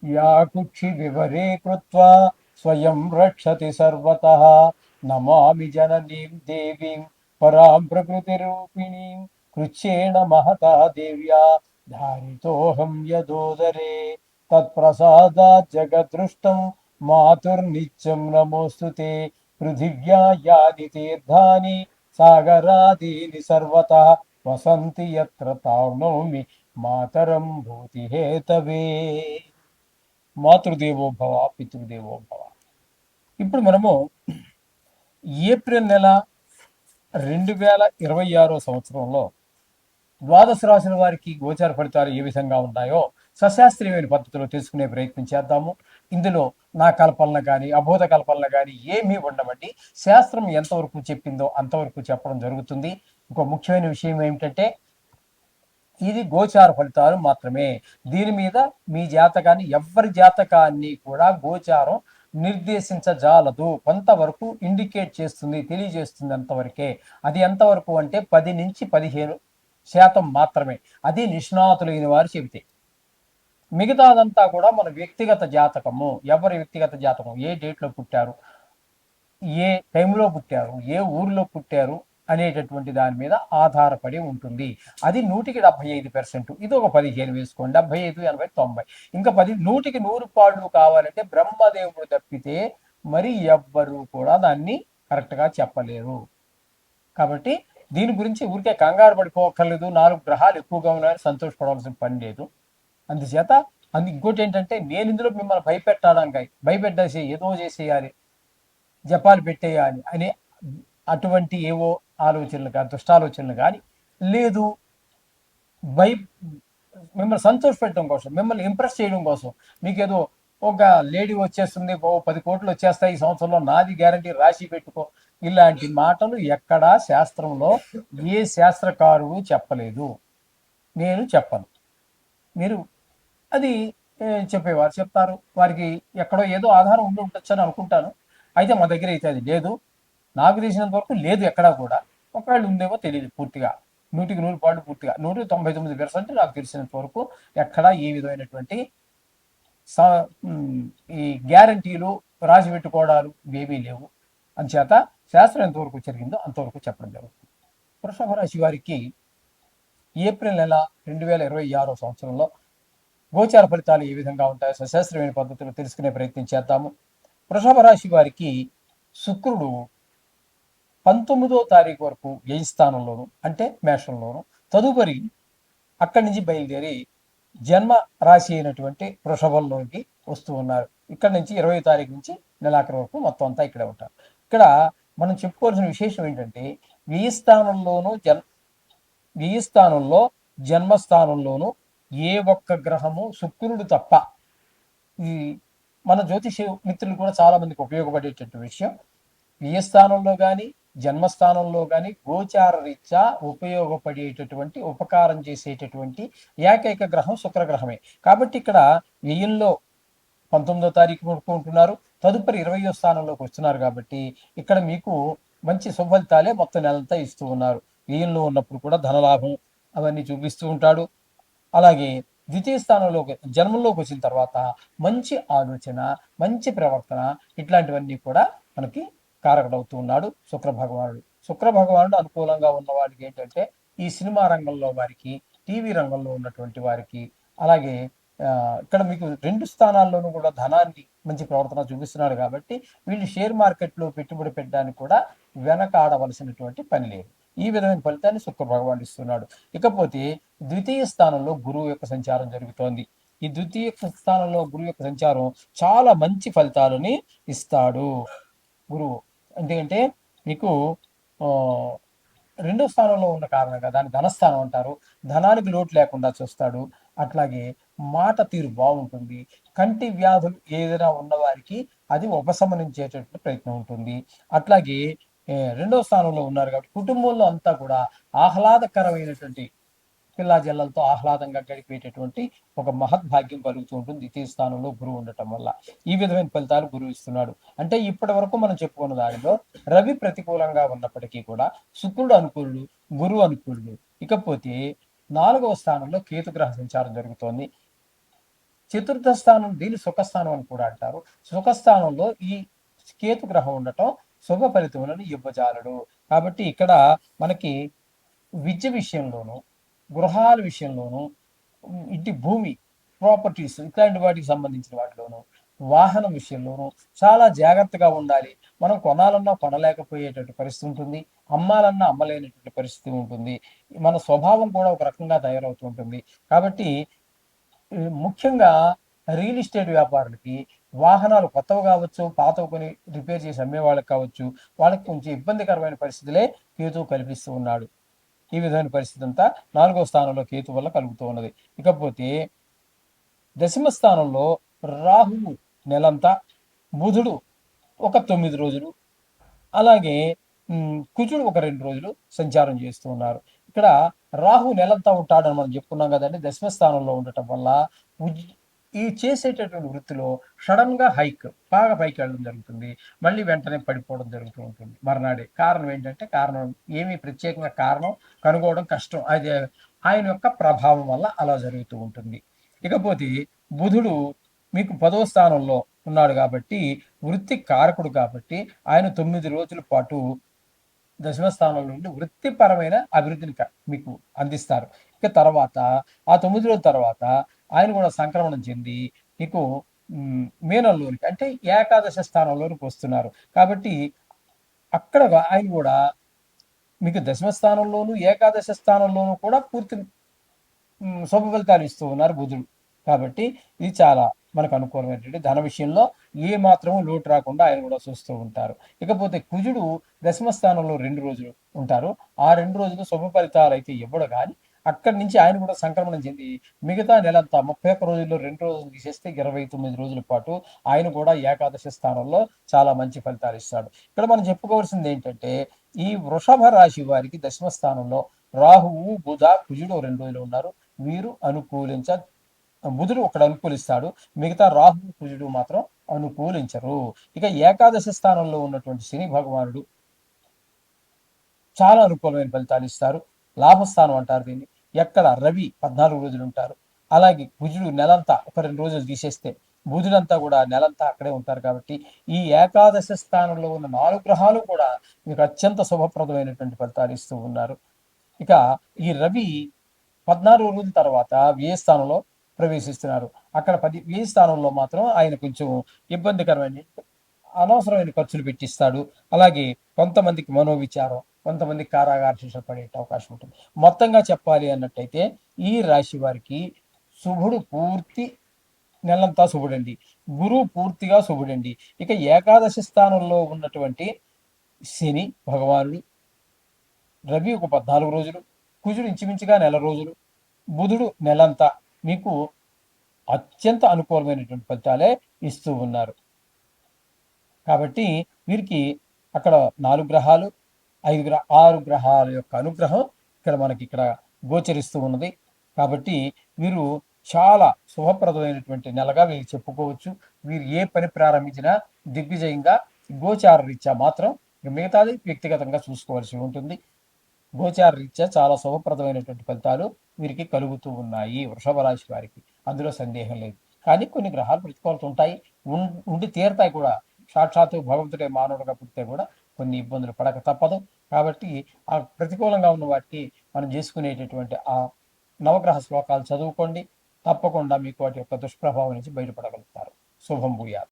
या कुक्षि विवरे कृत्वा स्वयं रक्षति सर्वतः। नमामि जननीं देवीं परां प्रकृतिरूपिणीं कृच्छ्रेण महता देव्या धारितोऽहं यदोदरे। तत्प्रसादात् जगदृष्टं मातुर्नित्यं नमोऽस्तु ते। पृथिव्या यानि तीर्थानि सागरादीनि सर्वतः वसन्ति यत्र तां मातरं भूतिहेतवे। మాతృదేవో భవ పితృదేవో భవ. ఇప్పుడు మనము ఏప్రిల్ నెల 2026 సంవత్సరంలో ద్వాదశ రాశుల వారికి గోచార ఫలితాలు ఏ విధంగా ఉన్నాయో సశాస్త్రీయమైన పద్ధతిలో తెలుసుకునే ప్రయత్నం చేద్దాము. ఇందులో నా కల్పనలు కానీ అబోధ కల్పనలు కానీ ఏమీ ఉండవండి. శాస్త్రం ఎంతవరకు చెప్పిందో అంతవరకు చెప్పడం జరుగుతుంది. ఇంకో ముఖ్యమైన విషయం ఏమిటంటే ఇది గోచార ఫలితాలు మాత్రమే. దీని మీద మీ జాతకాన్ని ఎవరి జాతకాన్ని కూడా గోచారం నిర్దేశించజాలదు. కొంతవరకు ఇండికేట్ చేస్తుంది, తెలియజేస్తుంది అంతవరకే. అది ఎంతవరకు అంటే 10 నుంచి 15% మాత్రమే. అది నిష్ణాతులైన వారు చెబితే. మిగతాదంతా కూడా మన వ్యక్తిగత జాతకము. ఎవరి వ్యక్తిగత జాతకం, ఏ డేట్లో పుట్టారు, ఏ టైంలో పుట్టారు, ఏ ఊరిలో పుట్టారు అనేటటువంటి దాని మీద ఆధారపడి ఉంటుంది. అది 100% ఇది ఒక 15 వేసుకోండి. 75, 80, 90 ఇంకా 100% కావాలంటే బ్రహ్మదేవుడు తప్పితే మరి ఎవ్వరు కూడా దాన్ని కరెక్ట్గా చెప్పలేరు. కాబట్టి దీని గురించి ఊరికే కంగారు పడిపోక్కర్లేదు. 4 గ్రహాలు ఎక్కువగా ఉన్నాయని సంతోషపడవలసిన పని లేదు. అందుచేత ఇంకోటి ఏంటంటే నేను ఇందులో మిమ్మల్ని భయపెట్టడానికి భయపెట్టేసి ఏదో చేసేయాలి, జపాలు పెట్టేయాలి అనే అటువంటి ఏవో ఆలోచనలు కానీ దుష్టాలోచనలు కానీ లేదు. భయ మిమ్మల్ని సంతోష పెట్టడం కోసం, మిమ్మల్ని ఇంప్రెస్ చేయడం కోసం, మీకు ఏదో ఒక లేడీ వచ్చేస్తుంది, 10 కోట్లు వచ్చేస్తాయి ఈ సంవత్సరంలో, నాది గ్యారంటీ, రాసి పెట్టుకో, ఇలాంటి మాటలు ఎక్కడా శాస్త్రంలో ఏ శాస్త్రకారుడు చెప్పలేదు. నేను చెప్పను. మీరు అది చెప్పేవారు చెప్తారు. వారికి ఎక్కడో ఏదో ఆధారం ఉండి ఉండొచ్చు అని అనుకుంటాను. అయితే మా దగ్గర అయితే అది లేదు. నాకు తెలిసినంత వరకు లేదు ఎక్కడా కూడా. ఒకవేళ ఉందేమో తెలియదు పూర్తిగా. 100% పూర్తిగా 199% నాకు తెలిసినంత వరకు ఎక్కడా ఏ విధమైనటువంటి ఈ గ్యారంటీలు రాసి పెట్టుకోవడాలు ఏమీ లేవు. అందుచేత శాస్త్రం ఎంతవరకు జరిగిందో అంతవరకు చెప్పడం జరుగుతుంది. వృషభ రాశి వారికి ఏప్రిల్ నెల 2026 సంవత్సరంలో గోచార ఫలితాలు ఏ విధంగా ఉంటాయో సశాస్త్రీయమైన పద్ధతిలో తెలుసుకునే ప్రయత్నం చేద్దాము. వృషభ రాశి వారికి శుక్రుడు 19వ తారీఖు వరకు వ్యయ స్థానంలోను అంటే మేషంలోను, తదుపరి అక్కడి నుంచి బయలుదేరి జన్మ రాశి అయినటువంటి వృషభంలోకి వస్తూ ఉన్నారు. ఇక్కడ నుంచి 20వ తారీఖు నుంచి నెలాఖరు వరకు మొత్తం అంతా ఇక్కడే ఉంటారు. ఇక్కడ మనం చెప్పుకోవాల్సిన విశేషం ఏంటంటే వ్యయ స్థానంలో జన్మస్థానంలోను ఏ ఒక్క గ్రహము శుక్రుడు తప్ప, ఈ మన జ్యోతిష మిత్రులు కూడా చాలా మందికి ఉపయోగపడేటటువంటి విషయం, వ్యయస్థానంలో కానీ జన్మస్థానంలో కానీ గోచార రీత్యా ఉపయోగపడేటటువంటి ఉపకారం చేసేటటువంటి ఏకైక గ్రహం శుక్రగ్రహమే. కాబట్టి ఇక్కడ వ్యయంలో 19వ తారీఖు వరకు ఉంటున్నారు, తదుపరి 20వ స్థానంలోకి వస్తున్నారు. కాబట్టి ఇక్కడ మీకు మంచి సుఫలితాలే మొత్తం నెలంతా ఇస్తూ ఉన్నారు. వ్యయంలో ఉన్నప్పుడు కూడా ధనలాభం అవన్నీ చూపిస్తూ ఉంటాడు. అలాగే ద్వితీయ స్థానంలోకి జన్మంలోకి వచ్చిన తర్వాత మంచి ఆలోచన, మంచి ప్రవర్తన ఇట్లాంటివన్నీ కూడా మనకి కారకుడవుతూ ఉన్నాడు శుక్ర భగవానుడు అనుకూలంగా ఉన్న వారికి ఏంటంటే ఈ సినిమా రంగంలో వారికి, టీవీ రంగంలో ఉన్నటువంటి వారికి, అలాగే ఇక్కడ మీకు 2 స్థానాల్లోనూ కూడా ధనాన్ని మంచి ప్రవర్తన చూపిస్తున్నాడు. కాబట్టి వీళ్ళు షేర్ మార్కెట్లో పెట్టుబడి పెట్టడానికి కూడా వెనకాడవలసినటువంటి పని లేదు. ఈ విధమైన ఫలితాన్ని శుక్ర భగవానుడు ఇస్తున్నాడు. ఇకపోతే ద్వితీయ స్థానంలో గురువు యొక్క సంచారం జరుగుతోంది. ఈ ద్వితీయ స్థానంలో గురువు యొక్క సంచారం చాలా మంచి ఫలితాలని ఇస్తాడు. గురువు ఎందుకంటే మీకు 2వ స్థానంలో ఉన్న కారణంగా దాన్ని ధనస్థానం అంటారు. ధనానికి లోటు లేకుండా చూస్తాడు. అట్లాగే మాట తీరు బాగుంటుంది. కంటి వ్యాధులు ఏదైనా ఉన్నవారికి అది ఉపశమనించేటటువంటి ప్రయత్నం ఉంటుంది. అట్లాగే 2వ స్థానంలో ఉన్నారు కాబట్టి కుటుంబంలో అంతా కూడా ఆహ్లాదకరమైనటువంటి పిల్లా జల్లలతో ఆహ్లాదంగా గడిపేటటువంటి ఒక మహద్భాగ్యం కలుగుతూ ఉంటుంది ద్వితీయ స్థానంలో గురువు ఉండటం వల్ల. ఈ విధమైన ఫలితాలు గురువు ఇస్తున్నాడు. అంటే ఇప్పటి వరకు మనం చెప్పుకున్న దానిలో రవి ప్రతికూలంగా ఉన్నప్పటికీ కూడా శుక్రుడు అనుకూలుడు, గురువు అనుకూలుడు. ఇకపోతే 4వ స్థానంలో కేతుగ్రహ సంచారం జరుగుతోంది. చతుర్థ స్థానం దీన్ని సుఖస్థానం అని కూడా అంటారు. సుఖస్థానంలో ఈ కేతు గ్రహం ఉండటం శుభ ఫలితములను ఇవ్వజాలడు. కాబట్టి ఇక్కడ మనకి విద్య విషయంలోను, గృహాల విషయంలోను, ఇంటి భూమి ప్రాపర్టీస్ ఇట్లాంటి వాటికి సంబంధించిన వాటిలోను, వాహనం విషయంలోను చాలా జాగ్రత్తగా ఉండాలి. మనం కొనాలన్నా కొనలేకపోయేటటువంటి పరిస్థితి ఉంటుంది, అమ్మాలన్నా అమ్మలేనటువంటి పరిస్థితి ఉంటుంది. మన స్వభావం కూడా ఒక రకంగా తయారవుతూ ఉంటుంది. కాబట్టి ముఖ్యంగా రియల్ ఎస్టేట్ వ్యాపారులకి వాహనాలు కొత్తవి కావచ్చు, పాతవి కొని రిపేర్ చేసి అమ్మే వాళ్ళకి కావచ్చు, వాళ్ళకి కొంచెం ఇబ్బందికరమైన పరిస్థితులే కేతువు కల్పిస్తూ ఉన్నాడు. ఈ విధమైన పరిస్థితి అంతా 4వ స్థానంలో కేతు వల్ల కలుగుతూ ఉన్నది. ఇకపోతే దశమ స్థానంలో రాహువు నెలంతా, బుధుడు ఒక 9 రోజులు, అలాగే కుజుడు ఒక 2 రోజులు సంచారం చేస్తూ ఉన్నారు. ఇక్కడ రాహు నెలంతా ఉంటాడని మనం చెప్పుకున్నాం కదండి. దశమ స్థానంలో ఉండటం వల్ల ఈ చేసేటటువంటి వృత్తిలో సడన్ గా హైక్ బాగా పైకి వెళ్ళడం జరుగుతుంది. మళ్ళీ వెంటనే పడిపోవడం జరుగుతూ ఉంటుంది మర్నాడే. కారణం ఏంటంటే కారణం ఏమీ ప్రత్యేకంగా కారణం కనుగోవడం కష్టం. అది ఆయన యొక్క ప్రభావం వల్ల అలా జరుగుతూ ఉంటుంది. ఇకపోతే బుధుడు మీకు 10వ స్థానంలో ఉన్నాడు కాబట్టి వృత్తి కారకుడు కాబట్టి ఆయన 9 రోజుల పాటు దశమ స్థానంలో నుండి వృత్తిపరమైన అభివృద్ధిని మీకు అందిస్తారు. ఇక తర్వాత ఆ 9 రోజుల తర్వాత ఆయన కూడా సంక్రమణం చెంది మీకు మీనంలోనికి అంటే ఏకాదశ స్థానంలోనికి వస్తున్నారు. కాబట్టి అక్కడ ఆయన కూడా మీకు దశమ స్థానంలోను ఏకాదశ స్థానంలోనూ కూడా పూర్తి శుభ ఫలితాలు ఇస్తూ ఉన్నారు బుధుడు. కాబట్టి ఇది చాలా మనకు అనుకూలమైనటువంటి ధన విషయంలో ఏ మాత్రము లోటు రాకుండా ఆయన కూడా చూస్తూ ఉంటారు. ఇకపోతే కుజుడు దశమ స్థానంలో 2 రోజులు ఉంటారు. ఆ 2 రోజులు శుభ ఫలితాలు అయితే ఇవ్వడు కానీ అక్కడి నుంచి ఆయన కూడా సంక్రమణం చెంది మిగతా నెలంతా 31 రోజుల్లో 2 రోజులు తీసేస్తే 29 రోజుల పాటు ఆయన కూడా ఏకాదశ స్థానంలో చాలా మంచి ఫలితాలు ఇస్తాడు. ఇక్కడ మనం చెప్పుకోవాల్సింది ఏంటంటే ఈ వృషభ రాశి వారికి దశమ స్థానంలో రాహువు, బుధ, కుజుడు 2 రోజులు ఉన్నారు. వీరు బుధుడు ఒకడు అనుకూలిస్తాడు, మిగతా రాహు, కుజుడు మాత్రం అనుకూలించరు. ఇక ఏకాదశ స్థానంలో ఉన్నటువంటి శని భగవానుడు చాలా అనుకూలమైన ఫలితాలు ఇస్తారు. లాభస్థానం అంటారు దీన్ని. ఎక్కడ రవి 14 రోజులు ఉంటారు. అలాగే కుజుడు నెలంతా ఒక 2 రోజులు తీసేస్తే బుధుడంతా కూడా నెలంతా అక్కడే ఉంటారు. కాబట్టి ఈ ఏకాదశ స్థానంలో ఉన్న 4 గ్రహాలు కూడా మీకు అత్యంత శుభప్రదమైనటువంటి ఫలితాలు ఇస్తూ ఉన్నారు. ఇక ఈ రవి 14 రోజుల తర్వాత వ్యయ స్థానంలో ప్రవేశిస్తున్నారు. అక్కడ వ్యయ స్థానంలో మాత్రం ఆయన కొంచెం ఇబ్బందికరమైన అనవసరమైన ఖర్చులు పెట్టిస్తాడు. అలాగే కొంతమందికి మనోవిచారం, కొంతమందికి కారాగార శిక్ష పడే అవకాశం ఉంటుంది. మొత్తంగా చెప్పాలి అన్నట్టయితే ఈ రాశి వారికి శుభుడు పూర్తి నెలంతా శుభుడండి, గురువు పూర్తిగా శుభుడండి. ఇక ఏకాదశి స్థానంలో ఉన్నటువంటి శని భగవానుడు, రవి ఒక 14 రోజులు, కుజుడు ఇంచుమించుగా నెల రోజులు, బుధుడు నెలంతా మీకు అత్యంత అనుకూలమైనటువంటి ఫలితాలే ఇస్తూ ఉన్నారు. కాబట్టి వీరికి అక్కడ 4 గ్రహాలు 6 గ్రహాల యొక్క అనుగ్రహం ఇక్కడ గోచరిస్తూ ఉన్నది. కాబట్టి వీరు చాలా శుభప్రదమైనటువంటి నెలగా వీరు చెప్పుకోవచ్చు. వీరు ఏ పని ప్రారంభించినా దిగ్విజయంగా గోచార రీత్యా మాత్రం మిగతాది వ్యక్తిగతంగా చూసుకోవాల్సి ఉంటుంది. గోచార రీత్యా చాలా శుభప్రదమైనటువంటి ఫలితాలు వీరికి కలుగుతూ ఉన్నాయి వృషభ రాశి వారికి, అందులో సందేహం లేదు. కానీ కొన్ని గ్రహాలు ప్రతికూలత ఉంటాయి, ఉండి తీరతాయి కూడా. సాక్షాత్తు భగవంతుడే మానవుడిగా పుట్టితే కూడా కొన్ని ఇబ్బందులు పడక తప్పదు. కాబట్టి ఆ ప్రతికూలంగా ఉన్న వాటికి మనం చేసుకునేటటువంటి ఆ నవగ్రహ శ్లోకాలు చదువుకోండి. తప్పకుండా మీకు వాటి యొక్క దుష్ప్రభావం నుంచి బయటపడగలుగుతారు. శుభం భూయాత్.